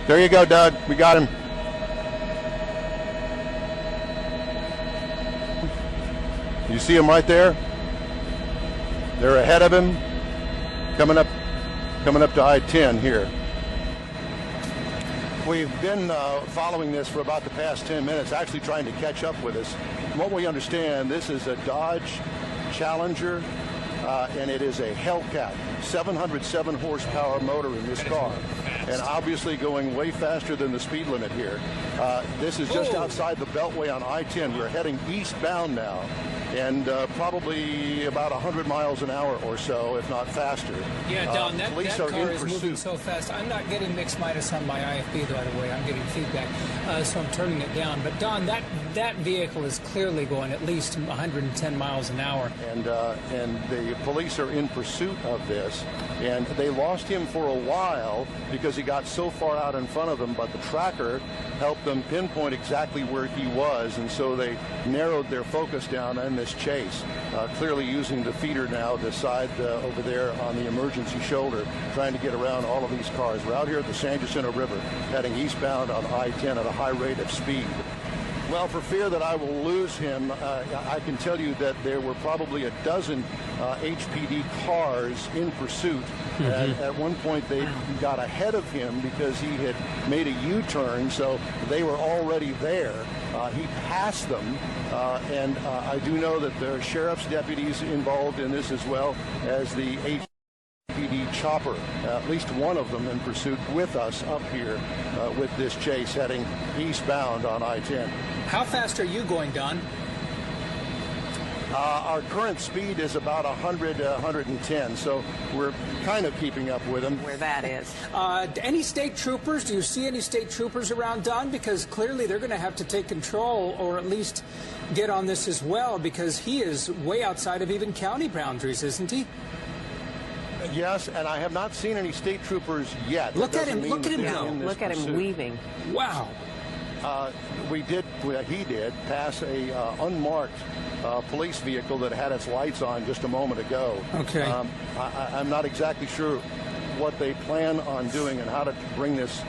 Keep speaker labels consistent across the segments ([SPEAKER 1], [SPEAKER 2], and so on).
[SPEAKER 1] There you go, Doug. We got him. You see him right there? They're ahead of him, coming up to I-10 here. We've been following this for about the past 10 minutes, actually trying to catch up with us. From what we understand, this is a Dodge Challenger, and it is a Hellcat, 707 horsepower motor in this car, and obviously going way faster than the speed limit here. This is just outside the Beltway on I-10. We're heading eastbound now, and probably about 100 miles an hour or so, if not faster.
[SPEAKER 2] Yeah, Don, that car is moving so fast. I'm not getting mixed minus on my IFB, by the way. I'm getting feedback, so I'm turning it down. But, Don, that vehicle is clearly going at least 110 miles an hour.
[SPEAKER 1] And the police are in pursuit of this, and they lost him for a while because he got so far out in front of them, but the tracker helped them pinpoint exactly where he was, and so they narrowed their focus down in this chase, clearly using the feeder now, the side over there on the emergency shoulder, trying to get around all of these cars. We're out here at the San Jacinto River, heading eastbound on I-10 at a high rate of speed. Well, for fear that I will lose him, I can tell you that there were probably a dozen HPD cars in pursuit. At one point, they got ahead of him because he had made a U-turn, so they were already there. He passed them, and I do know that there are sheriff's deputies involved in this as well as the HPD chopper, at least one of them in pursuit with us up here with this chase heading eastbound on I-10.
[SPEAKER 2] How fast are you going, Don?
[SPEAKER 1] Our current speed is about 100 to 110, so we're kind of keeping up with him.
[SPEAKER 3] Where that is.
[SPEAKER 2] Any state troopers? Do you see any state troopers around, Don? Because clearly they're going to have to take control or at least get on this as well, because he is way outside of even county boundaries, isn't he?
[SPEAKER 1] Yes, and I have not seen any state troopers yet.
[SPEAKER 2] Look at him go.
[SPEAKER 3] Look at him weaving.
[SPEAKER 2] Wow.
[SPEAKER 1] He did pass a unmarked police vehicle that had its lights on just a moment ago.
[SPEAKER 2] Okay.
[SPEAKER 1] I'm not exactly sure what they plan on doing and how to bring this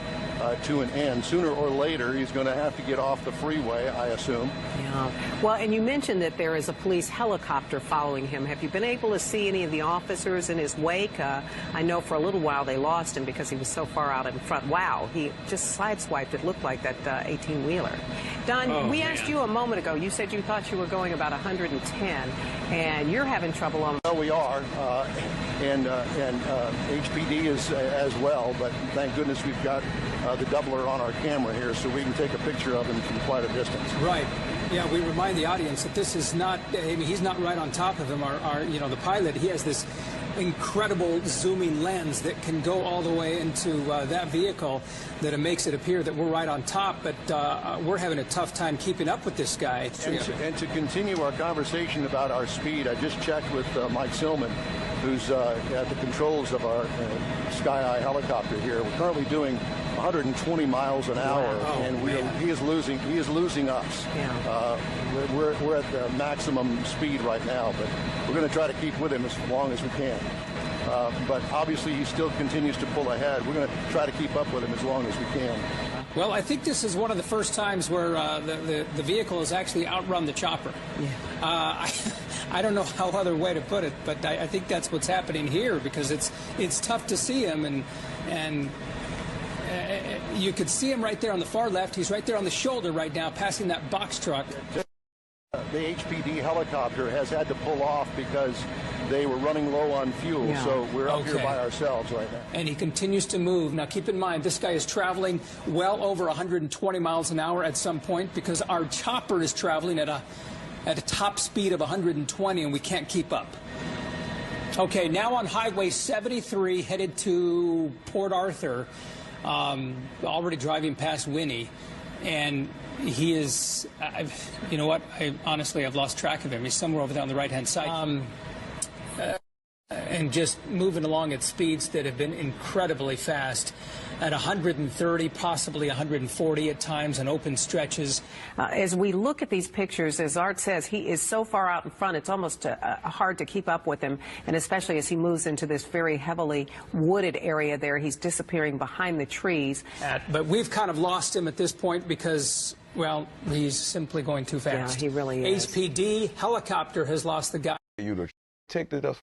[SPEAKER 1] to an end. Sooner or later, he's going to have to get off the freeway, I assume.
[SPEAKER 3] Yeah. Well, and you mentioned that there is a police helicopter following him. Have you been able to see any of the officers in his wake? I know for a little while they lost him because he was so far out in front. Wow, he just sideswiped, it looked like, that 18-wheeler. Don, we asked you a moment ago, you said you thought you were going about 110, and you're having trouble on...
[SPEAKER 1] Well, we are, and HPD is as well, but thank goodness we've got the doubler on our camera here so we can take a picture of him from quite a distance.
[SPEAKER 2] Right. Yeah, we remind the audience that this is not, I mean, he's not right on top of him. The pilot, he has this incredible zooming lens that can go all the way into that vehicle, that it makes it appear that we're right on top, but we're having a tough time keeping up with this guy.
[SPEAKER 1] And to continue our conversation about our speed, I just checked with Mike Silman, who's at the controls of our Sky Eye helicopter here. We're currently doing 120 miles an hour, and he is losing us. Yeah. We're at the maximum speed right now, but we're going to try to keep with him as long as we can. But obviously, he still continues to pull ahead. We're going to try to keep up with him as long as we can.
[SPEAKER 2] Well, I think this is one of the first times where the vehicle has actually outrun the chopper. Yeah. I don't know how other way to put it, but I think that's what's happening here, because it's tough to see him, and you could see him right there on the far left. He's right there on the shoulder right now, passing that box truck.
[SPEAKER 1] The HPD helicopter has had to pull off because they were running low on fuel, so we're up here by ourselves right now.
[SPEAKER 2] And he continues to move. Now, keep in mind, this guy is traveling well over 120 miles an hour at some point, because our chopper is traveling at a top speed of 120, and we can't keep up. Okay, now on Highway 73, headed to Port Arthur, already driving past Winnie, and he is, you know what, honestly, I've lost track of him. He's somewhere over there on the right-hand side. and just moving along at speeds that have been incredibly fast, at 130, possibly 140 at times in open stretches.
[SPEAKER 3] As we look at these pictures, as Art says, he is so far out in front, it's almost hard to keep up with him, and especially as he moves into this very heavily wooded area there, he's disappearing behind the trees.
[SPEAKER 2] But we've kind of lost him at this point because, well, he's simply going too fast.
[SPEAKER 3] Yeah, he really is.
[SPEAKER 2] HPD helicopter has lost the guy.
[SPEAKER 4] You detected us